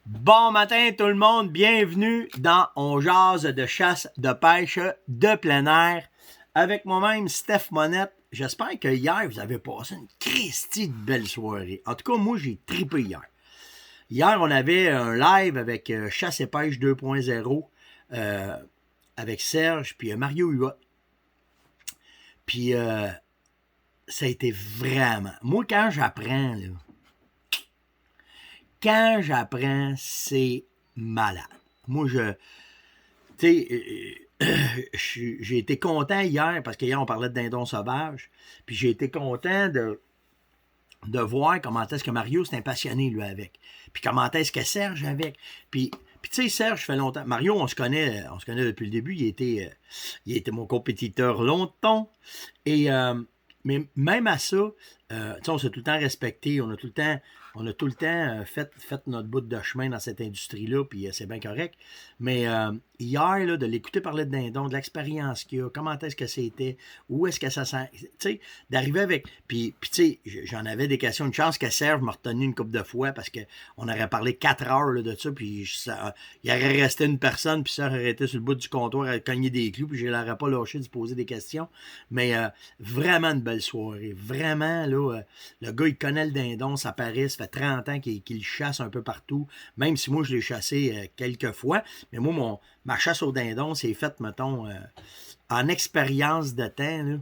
Bon matin tout le monde, bienvenue dans On jase de chasse, de pêche, de plein air. Avec moi-même, Steph Monette. J'espère que hier, vous avez passé une Christie de belle soirée. En tout cas, moi, j'ai tripé hier. Hier, on avait un live avec Chasse et Pêche 2.0 avec Serge puis Mario Huot. Puis ça a été vraiment... Moi, quand j'apprends, c'est malade. Moi, tu sais, j'ai été content hier, parce qu'hier, on parlait de dindon sauvage, puis j'ai été content de voir comment est-ce que Mario s'est passionné, lui, avec. Puis comment est-ce que Serge avec. Puis tu sais, Serge, fait longtemps. Mario, on se connaît depuis le début. Il était mon compétiteur longtemps. Et, mais même à ça, on s'est tout le temps respecté. On a tout le temps fait notre bout de chemin dans cette industrie-là, puis c'est bien correct. Mais hier, là, de l'écouter parler de dindon, de l'expérience qu'il a, comment est-ce que c'était, où est-ce que ça sent, tu sais, d'arriver avec... Puis tu sais, j'en avais des questions. Une chance que Serge m'a retenu une couple de fois, parce qu'on aurait parlé 4 heures là, de ça, puis il aurait resté une personne, puis Serge aurait été sur le bout du comptoir à cogner des clous, puis je ne l'aurais pas lâché de se poser des questions. Mais vraiment une belle soirée. Vraiment, là, le gars, il connaît le dindon, ça paraît, ça fait 30 ans qu'il le chasse un peu partout, même si moi, je l'ai chassé quelques fois. Mais moi, ma chasse au dindon, c'est faite, mettons, en expérience de temps, là,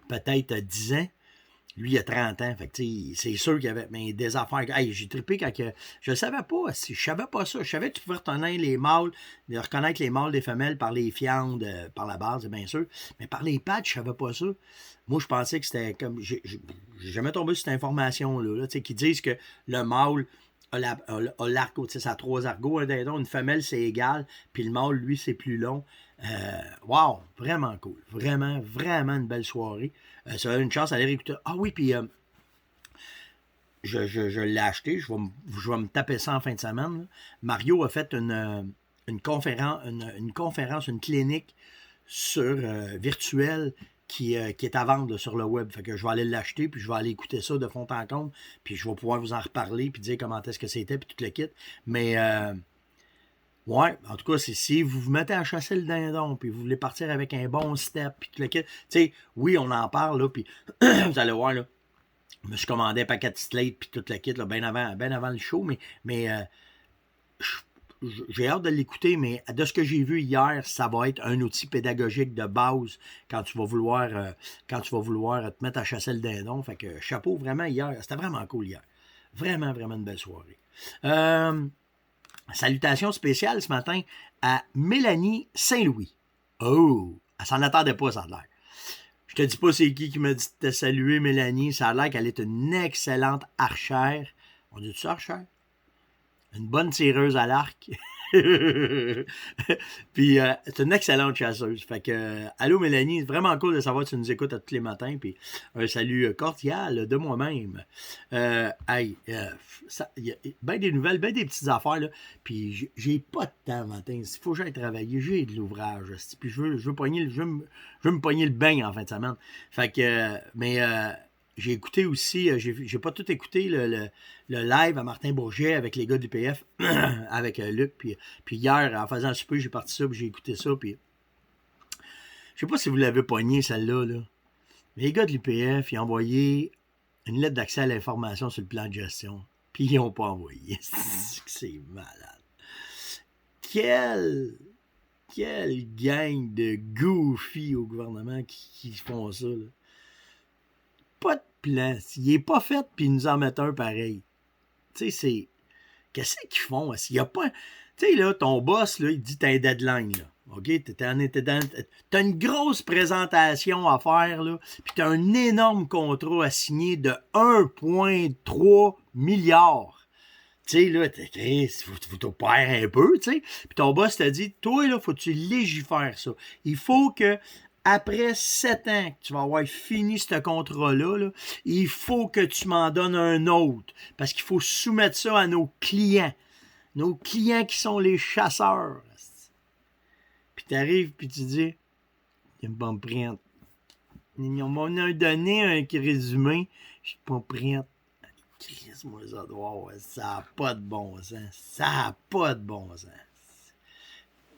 peut-être 10 ans. Lui, il a 30 ans. Fait que, c'est sûr qu'il y avait des affaires. Hey, j'ai trippé quand que. Je ne savais pas. Je savais pas ça. Je savais que tu pouvais reconnaître les mâles des femelles par les fientes, par la base, bien sûr. Mais par les pattes, je savais pas ça. Moi, je pensais que c'était comme. J'ai jamais tombé sur cette information-là, qui disent que le mâle a l'argot, ça a 3 argots, un dindon, une femelle, c'est égal, puis le mâle, lui, c'est plus long. Wow, vraiment cool. Vraiment, vraiment une belle soirée. Ça a une chance d'aller écouter. Ah oui, puis je l'ai acheté. Je vais me taper ça en fin de semaine. Là. Mario a fait une conférence, une clinique virtuelle qui est à vendre là, sur le web. Fait que je vais aller l'acheter, puis je vais aller écouter ça de fond en comble, puis je vais pouvoir vous en reparler, puis dire comment est-ce que c'était, puis tout le kit. Mais ouais, en tout cas, si vous vous mettez à chasser le dindon, puis vous voulez partir avec un bon step, puis tout le kit, tu sais, oui, on en parle, là, puis vous allez voir, là, je me suis commandé un paquet de slate, puis tout le kit, là, bien avant le show, mais j'ai hâte de l'écouter, mais de ce que j'ai vu hier, ça va être un outil pédagogique de base quand tu vas vouloir, te mettre à chasser le dindon. Fait que chapeau, vraiment, hier, c'était vraiment cool hier. Vraiment, vraiment une belle soirée. Salutations spéciales ce matin à Mélanie Saint-Louis. Oh, elle s'en attendait pas, ça a l'air. Je te dis pas c'est qui m'a dit de te saluer, Mélanie. Ça a l'air qu'elle est une excellente archère. On dit ça, archère? Une bonne tireuse à l'arc. Puis c'est une excellente chasseuse. Fait que allô Mélanie, c'est vraiment cool de savoir que tu nous écoutes à tous les matins. Puis un salut cordial de moi-même. Hey, y a bien des nouvelles, bien des petites affaires là. Puis j'ai pas de temps matin. Il faut que j'aille travailler, j'ai de l'ouvrage. Puis je veux me pogner le bain en fin de semaine. Fait que mais j'ai écouté aussi, j'ai pas tout écouté le live à Martin Bourget avec les gars du PF, avec Luc. Puis hier, en faisant le souper, j'ai parti ça, puis j'ai écouté ça. Puis je sais pas si vous l'avez pogné, celle-là. Là. Les gars de l'UPF, ils ont envoyé une lettre d'accès à l'information sur le plan de gestion. Puis ils n'ont pas envoyé. C'est malade. Quelle gang de goofy au gouvernement qui font ça. Là. Pas de plan. Il est pas fait, puis ils nous en mettent un pareil. Tu sais, c'est... Qu'est-ce qu'ils font? S'il y a pas... Tu sais, là, ton boss, là, il dit t'as un deadline, là. OK? T'as une grosse présentation à faire, là, puis t'as un énorme contrat à signer de 1,3 milliard. Tu sais, là, faut te faire un peu, tu sais. Puis ton boss t'a dit, toi, là, faut que tu légifères ça. Il faut que après 7 ans que tu vas avoir fini ce contrat-là, là, il faut que tu m'en donnes un autre. Parce qu'il faut soumettre ça à nos clients. Nos clients qui sont les chasseurs. Puis t'arrives, puis tu dis, il me pas prête. Ils m'ont donné un résumé, je suis pas prête. Chris-moi ça doit, ça n'a pas de bon sens. Ça n'a pas de bon sens.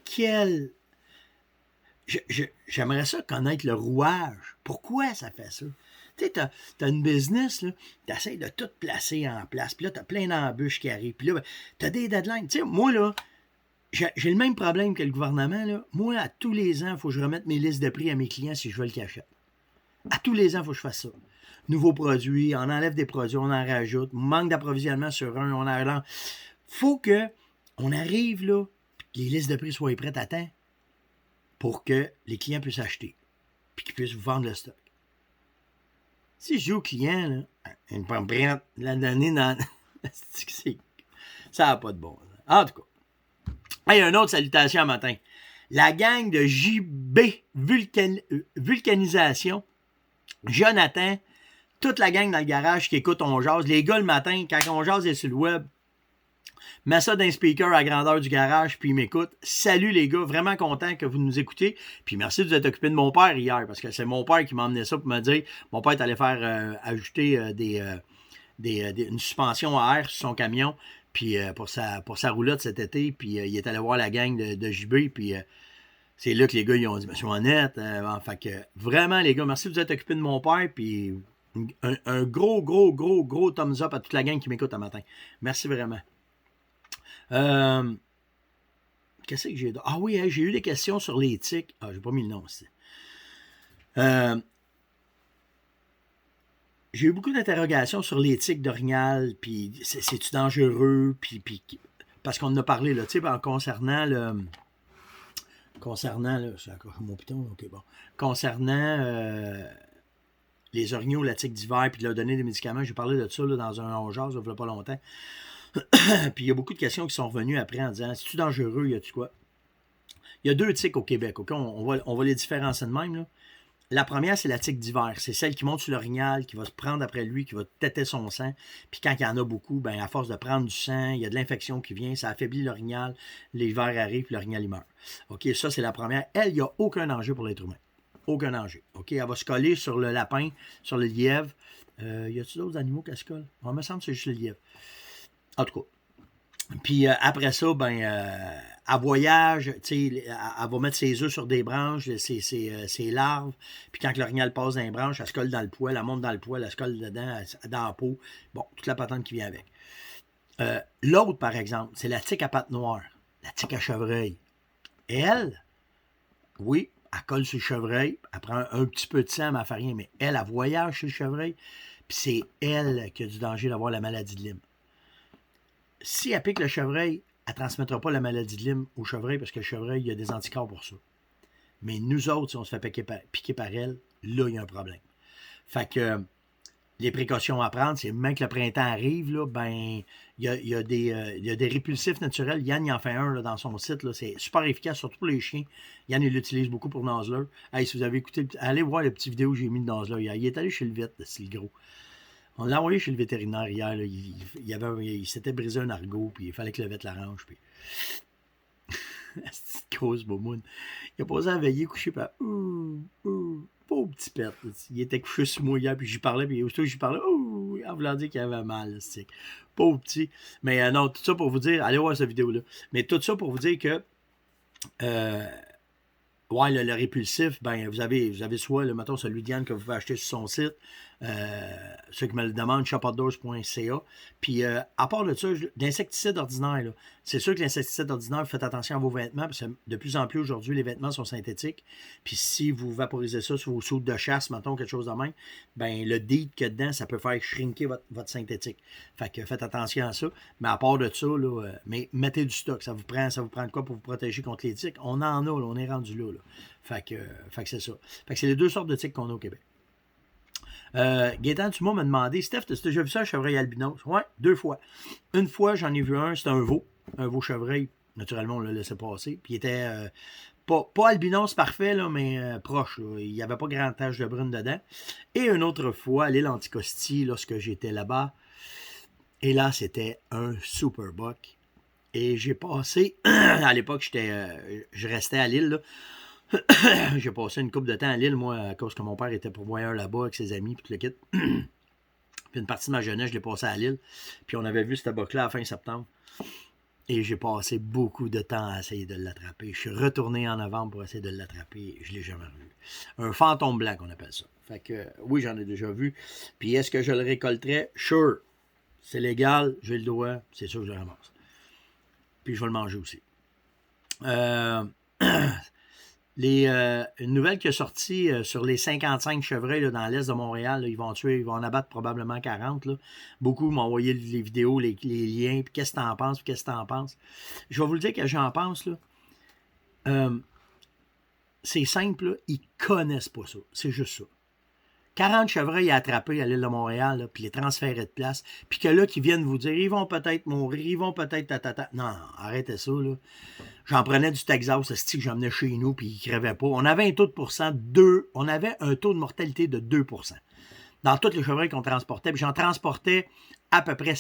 Quel... J'aimerais ça connaître le rouage. Pourquoi ça fait ça? Tu sais, t'as une business, là, t'essaies de tout placer en place, puis là, t'as plein d'embûches qui arrivent, puis là, ben, t'as des deadlines. Tu sais, moi, là, j'ai le même problème que le gouvernement, là. Moi, à tous les ans, il faut que je remette mes listes de prix à mes clients si je veux le cacher. À tous les ans, il faut que je fasse ça. Nouveaux produits, on enlève des produits, on en rajoute. Manque d'approvisionnement sur un, on en relance. Faut que on arrive, là, que les listes de prix soient prêtes à temps pour que les clients puissent acheter, puis qu'ils puissent vous vendre le stock. Si je dis aux clients, là, une pomme la donner dans... ça n'a pas de bon. En tout cas. Hey, une autre salutation à matin. La gang de JB Vulcanisation, Jonathan, toute la gang dans le garage qui écoute On Jase, les gars le matin, quand On Jase est sur le web, mets ça d'un speaker à la grandeur du garage, puis ils m'écoutent. Salut les gars, vraiment content que vous nous écoutez. Puis merci de vous être occupé de mon père hier, parce que c'est mon père qui m'a emmené ça pour me dire, mon père est allé faire ajouter une suspension à air sur son camion, puis pour sa roulotte cet été, puis il est allé voir la gang de JB, puis c'est là que les gars ils ont dit, monsieur Honnête, fait que vraiment les gars, merci de vous être occupé de mon père, puis un gros thumbs up à toute la gang qui m'écoute ce matin. Merci vraiment. Qu'est-ce que j'ai... Ah oui, j'ai eu des questions sur l'éthique. Ah, j'ai pas mis le nom aussi. J'ai eu beaucoup d'interrogations sur l'éthique d'Orignal, puis c'est-tu dangereux, puis parce qu'on en a parlé, là, tu sais, concernant là, c'est mon piton, ok, bon. Concernant les orignaux, la tique d'hiver, puis de leur donner des médicaments, j'ai parlé de ça là, dans un On Jase, il n'y a pas longtemps. Puis il y a beaucoup de questions qui sont revenues après en disant, c'est-tu dangereux, y a-tu quoi? Il y a deux tiques au Québec, ok? On va les différencier de même, là. La première, c'est la tique d'hiver. C'est celle qui monte sur l'orignal, qui va se prendre après lui, qui va têter son sang. Puis quand il y en a beaucoup, ben à force de prendre du sang, il y a de l'infection qui vient, ça affaiblit l'orignal, l'hiver arrive, puis l'orignal il meurt. OK, ça, c'est la première. Elle, il n'y a aucun danger pour l'être humain. Aucun danger. OK, elle va se coller sur le lapin, sur le lièvre. Y a-t-il d'autres animaux qui se collent? On me semble que c'est juste le lièvre. En tout cas. Puis après ça, ben, elle voyage, elle va mettre ses œufs sur des branches, ses larves, puis quand l'orignal passe dans les branches, elle se colle dans le poêle, elle monte dans le poêle, elle se colle dedans, dans la peau. Bon, toute la patente qui vient avec. L'autre, par exemple, c'est la tique à pattes noires, la tique à chevreuil. Elle, oui, elle colle sur le chevreuil, elle prend un petit peu de sang, mais elle ne fait rien, mais elle voyage sur le chevreuil, puis c'est elle qui a du danger d'avoir la maladie de Lyme. Si elle pique le chevreuil, elle ne transmettra pas la maladie de Lyme au chevreuil parce que le chevreuil, il y a des anticorps pour ça. Mais nous autres, si on se fait piquer par elle, là, il y a un problème. Fait que les précautions à prendre, c'est même que le printemps arrive, là, ben, il y a des répulsifs naturels. Yann, il en fait un là, dans son site. Là, c'est super efficace, surtout pour les chiens. Yann, il l'utilise beaucoup pour Nasler. Hey, si vous avez écouté, allez voir les petites vidéos que j'ai mis de Nasler. Il est allé chez le vet, c'est le gros. On l'a envoyé chez le vétérinaire hier. Là. Il s'était brisé un argot, puis il fallait que le vet l'arrange. Puis... cette grosse bomoune. Il a posé à veiller, couché, par pauvre petit pet. Il était couché sur moi hier, puis j'y parlais, puis aussitôt j'y parlais, en voulant dire qu'il avait mal. Pauvre petit. Mais non, tout ça pour vous dire, allez voir cette vidéo-là. Mais tout ça pour vous dire que ouais, le répulsif, ben, vous avez soit, mettons, celui d'Yann que vous pouvez acheter sur son site, ceux qui me le demandent, shopoutdoors.ca. Puis, à part de ça, l'insecticide ordinaire, là, c'est sûr que l'insecticide ordinaire, faites attention à vos vêtements, parce que de plus en plus, aujourd'hui, les vêtements sont synthétiques. Puis, si vous vaporisez ça sur vos soudes de chasse, mettons, quelque chose de même, ben, le DEET qu'il y a dedans, ça peut faire shrinker votre synthétique. Fait que faites attention à ça. Mais à part de ça, là, mais mettez du stock. Ça vous prend de quoi pour vous protéger contre les tiques? On en a, là, on est rendu là. Fait que c'est ça. Fait que c'est les deux sortes de tiques qu'on a au Québec. Gaétan Dumas m'a demandé, Steph, as-tu déjà vu ça, un chevreuil albinos? Ouais, 2 fois. Une fois, j'en ai vu un, c'était un veau chevreuil. Naturellement, on l'a laissé passer. Puis il était pas albinos parfait, là, mais proche. Là. Il n'y avait pas grand tache de brune dedans. Et une autre fois, à l'île Anticosti, lorsque j'étais là-bas. Et là, c'était un super buck. Et j'ai passé, à l'époque, je restais à l'île, là. J'ai passé une couple de temps à Lille, moi, à cause que mon père était pourvoyeur là-bas avec ses amis, puis tout le kit. Puis une partie de ma jeunesse, je l'ai passé à Lille. Puis on avait vu cette boucle-là à la fin septembre. Et j'ai passé beaucoup de temps à essayer de l'attraper. Je suis retourné en novembre pour essayer de l'attraper. Je ne l'ai jamais revu. Un fantôme blanc, qu'on appelle ça. Fait que, oui, j'en ai déjà vu. Puis est-ce que je le récolterais? Sure. C'est légal, j'ai le droit. C'est sûr que je le ramasse. Puis je vais le manger aussi. Une nouvelle qui est sortie sur les 55 chevreuils là, dans l'est de Montréal, là, ils vont en abattre probablement 40. Là. Beaucoup m'ont envoyé les vidéos, les liens, puis qu'est-ce que t'en penses, puis qu'est-ce que t'en penses. Je vais vous le dire que j'en pense, là. C'est simple, là, ils connaissent pas ça. C'est juste ça. 40 chevreuils à attraper à l'île de Montréal, là, puis les transférer de place, puis que là, qui viennent vous dire, ils vont peut-être mourir, ils vont peut-être... Non, arrêtez ça, là. J'en prenais du Texas, ce que j'emmenais chez nous, puis ils ne crevaient pas. On avait un taux de mortalité de 2%. Dans tous les chevreuils qu'on transportait, puis j'en transportais à peu près...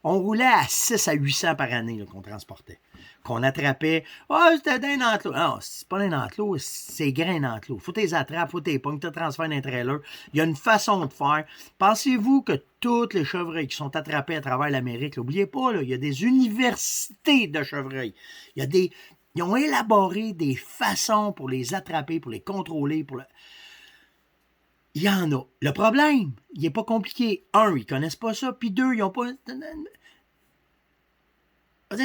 On roulait à 6 à 800 par année qu'on transportait. Qu'on attrapait. Ah, oh, c'était d'un enclos. Non, c'est pas d'un enclos, c'est grain d'enclos. Faut les attrapes, faut les pognes, tu transfères d'un trailer. Il y a une façon de faire. Pensez-vous que tous les chevreuils qui sont attrapés à travers l'Amérique, n'oubliez pas, là, il y a des universités de chevreuils. Ils ont élaboré des façons pour les attraper, pour les contrôler, Il y en a. Le problème, il n'est pas compliqué. Un, ils ne connaissent pas ça. Puis deux, ils n'ont pas...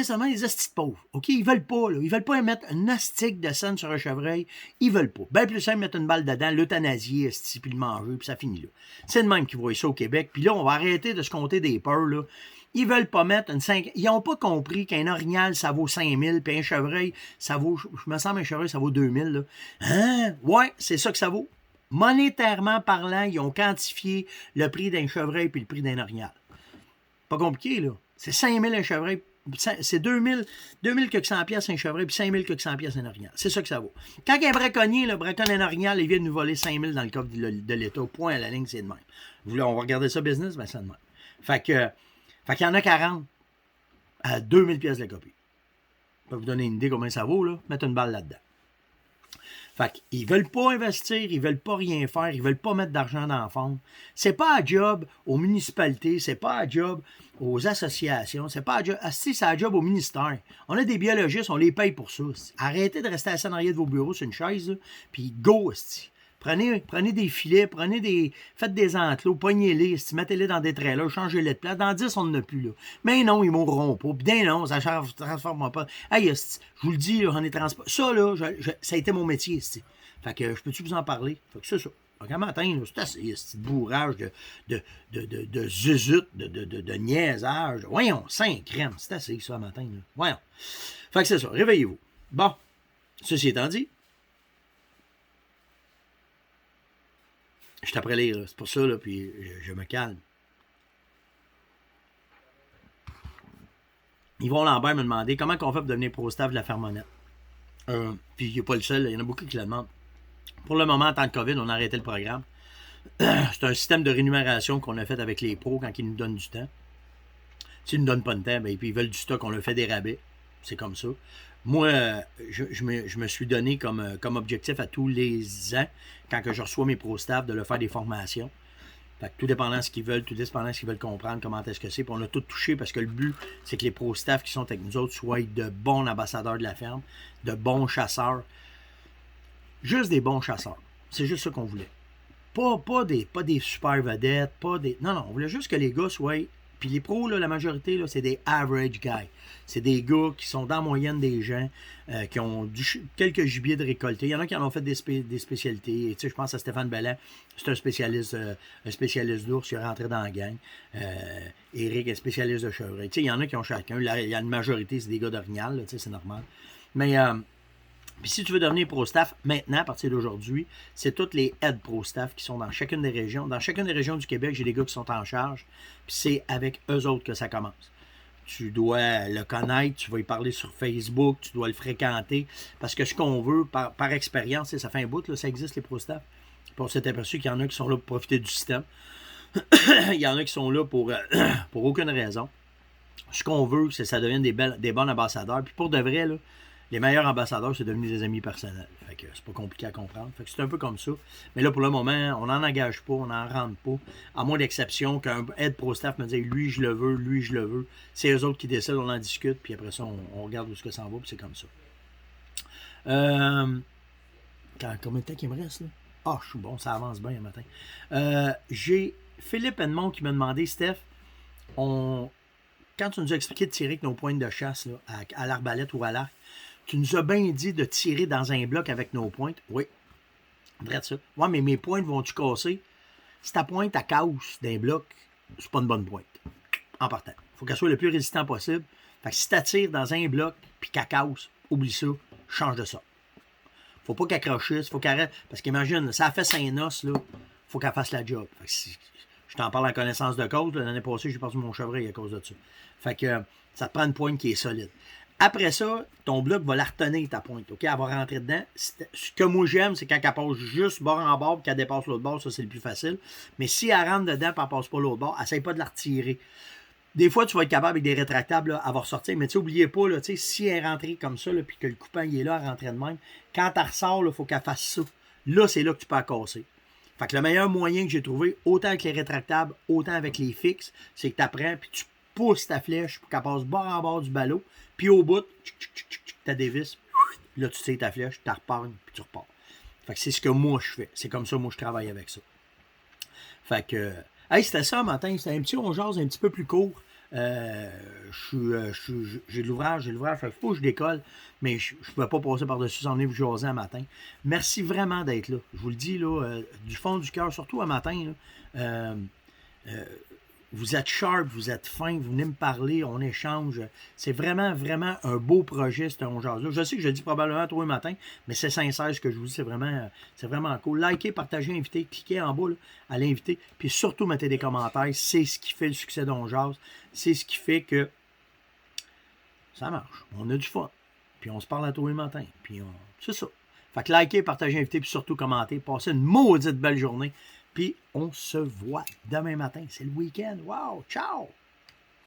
Seulement les hosties de pauvres. OK? Ils veulent pas, là. Ils veulent pas mettre un astique de scène sur un chevreuil. Ils veulent pas. Ben plus simple, mettre une balle dedans, l'euthanasier, puis le manger, puis ça finit là. C'est le même qu'ils voient ça au Québec. Puis là, on va arrêter de se compter des peurs, là. Ils veulent pas mettre une 5... Ils n'ont pas compris qu'un orignal, ça vaut 5 000, puis un chevreuil, ça vaut... Je me semble un chevreuil, ça vaut 2 000, là. Hein? Ouais, c'est ça que ça vaut. Monétairement parlant, ils ont quantifié le prix d'un chevreuil puis le prix d'un orignal. Pas compliqué, là. C'est 5 000 un chevreuil. C'est 2 000 quelques cent piastres un chevreuil, puis 5 000 quelques cent piastres un orignal. C'est ça que ça vaut. Quand un braconnier braconne un orignal, il vient de nous voler 5 000 dans le coffre de l'État. Point à la ligne, c'est de même. On va regarder ça business, ben c'est de même. Fait qu'il y en a 40 à 2 000 piastres la copie. Je peux vous donner une idée combien ça vaut, là. Mettre une balle là-dedans. Fait qu'ils veulent pas investir, ils veulent pas rien faire, ils veulent pas mettre d'argent dans le fond. C'est pas un job aux municipalités, c'est pas un job aux associations, c'est pas un job... c'est un job au ministère. On a des biologistes, on les paye pour ça. Arrêtez de rester assis en arrière de vos bureaux sur une chaise, là, puis go, asti. Prenez des filets, faites des enclos, pognez-les, mettez-les dans des trailers, changez-les de place. Dans 10, on n'en a plus, là. Mais non, ils mourront pas. Puis ben non, ça ne transforme pas. Hey, je vous le dis, là, on est transport. Ça, là, ça a été mon métier, esti. Fait que je peux-tu vous en parler? Fait que c'est ça. Fait matin, c'est assez, ce bourrage de zuzut, de niaisage. Voyons, 5 crèmes, c'est assez, ça, matin, là. Voyons. Fait que c'est ça, réveillez-vous. Bon, ceci étant dit, je suis après lire, c'est pour ça, là, puis je me calme. Yvon Lambert me demandait comment on fait pour devenir pro-staff de la Fermonnette. Puis il n'est pas le seul, il y en a beaucoup qui le demandent. Pour le moment, en temps de COVID, on a arrêté le programme. C'est un système de rémunération qu'on a fait avec les pros quand ils nous donnent du temps. S'ils ne nous donnent pas de temps, ben, puis ils veulent du stock, on leur fait des rabais. C'est comme ça. Moi, je me suis donné comme objectif à tous les ans, quand que je reçois mes pro-staff, de leur faire des formations. Fait que tout dépendant de ce qu'ils veulent, tout dépendant de ce qu'ils veulent comprendre, comment est-ce que c'est. Puis on a tout touché parce que le but, c'est que les pro-staff qui sont avec nous autres soient de bons ambassadeurs de la ferme, de bons chasseurs. Juste des bons chasseurs. C'est juste ça qu'on voulait. Pas des super vedettes, Non, on voulait juste que les gars soient... Puis les pros, là, la majorité, là, c'est des average guys. C'est des gars qui sont dans la moyenne des gens, qui ont quelques gibiers de récolter. Il y en a qui en ont fait des spécialités. Et, tu sais, je pense à Stéphane Belland, c'est un spécialiste d'ours, il est rentré dans la gang. Éric est spécialiste de chevreuil. Tu sais, il y en a qui ont chacun. Là, il y a une majorité, c'est des gars d'orignal, tu sais, c'est normal. Mais... puis si tu veux devenir pro-staff, maintenant, à partir d'aujourd'hui, c'est tous les aides pro-staff qui sont dans chacune des régions. Dans chacune des régions du Québec, j'ai des gars qui sont en charge. Puis c'est avec eux autres que ça commence. Tu dois le connaître, tu vas y parler sur Facebook, tu dois le fréquenter. Parce que ce qu'on veut, par expérience, ça fait un bout, là, ça existe les pro-staff. Puis on s'est aperçu qu'il y en a qui sont là pour profiter du système. Il y en a qui sont là pour aucune raison. Ce qu'on veut, c'est que ça devienne des bons ambassadeurs. Puis pour de vrai, là, les meilleurs ambassadeurs, c'est devenu des amis personnels. Fait que c'est pas compliqué à comprendre. Fait que c'est un peu comme ça. Mais là, pour le moment, on n'en engage pas, on n'en rentre pas. À moins d'exception qu'un aide pro staff me dise lui, je le veux, lui, je le veux. C'est eux autres qui décident, on en discute, puis après ça, on regarde où ce que ça en va, puis c'est comme ça. Combien de temps qu'il me reste, là? Ah, je suis bon, ça avance bien le matin. J'ai Philippe Edmond qui m'a demandé, Steph, quand tu nous as expliqué de tirer avec nos pointes de chasse là, à l'arbalète ou à l'arc, tu nous as bien dit de tirer dans un bloc avec nos pointes. Oui, vrai de ça. Ouais, mais mes pointes vont-tu casser? Si ta pointe à casse d'un bloc, c'est pas une bonne pointe. En partant. Il faut qu'elle soit le plus résistant possible. Fait que si tu tires dans un bloc puis qu'elle casse, oublie ça, change de ça. Faut pas qu'elle crochisse, faut qu'elle arrête. Parce qu'imagine, ça a fait 5 os, là, faut qu'elle fasse la job. Fait que je t'en parle en connaissance de cause. L'année passée, j'ai perdu mon chevreuil à cause de ça. Fait que ça te prend une pointe qui est solide. Après ça, ton bloc va la retenir, ta pointe. OK? Elle va rentrer dedans. Ce que moi j'aime, c'est quand elle passe juste bord en bord et qu'elle dépasse l'autre bord, ça c'est le plus facile. Mais si elle rentre dedans et qu'elle passe pas l'autre bord, essaye pas de la retirer. Des fois, tu vas être capable avec des rétractables là, à va ressortir, mais tu sais, n'oubliez pas, là, si elle est rentrée comme ça, puis que le coupant il est là, elle rentrait de même, quand elle ressort, il faut qu'elle fasse ça. Là, c'est là que tu peux la casser. Fait que le meilleur moyen que j'ai trouvé, autant avec les rétractables, autant avec les fixes, c'est que tu apprends, puis tu pousses ta flèche pour qu'elle passe bord en bord du ballot, puis au bout, tu dévisses, là, tu tires ta flèche, tu repargnes, puis tu repars. Fait que c'est ce que moi, je fais. C'est comme ça, moi, je travaille avec ça. Fait que... Hey, c'était ça matin, c'était un petit on jase un petit peu plus court. J'ai de l'ouvrage, il faut que je décolle, mais je ne pouvais pas passer par-dessus sans venir vous jaser un matin. Merci vraiment d'être là. Je vous le dis, là, du fond du cœur, surtout un matin. Là, vous êtes sharp, vous êtes fin, vous venez me parler, on échange. C'est vraiment, vraiment un beau projet, ce on jase-là. Je sais que je le dis probablement trop le matin, mais c'est sincère ce que je vous dis, c'est vraiment cool. Likez, partagez, invitez, cliquez en bas là, à l'inviter, puis surtout mettez des commentaires. C'est ce qui fait le succès d'On Jase. C'est ce qui fait que ça marche. On a du fun. Puis on se parle à tous les matins. Puis c'est ça. Fait que likez, partagez, invitez, puis surtout commentez. Passez une maudite belle journée. Puis on se voit demain matin. C'est le week-end. Wow! Ciao!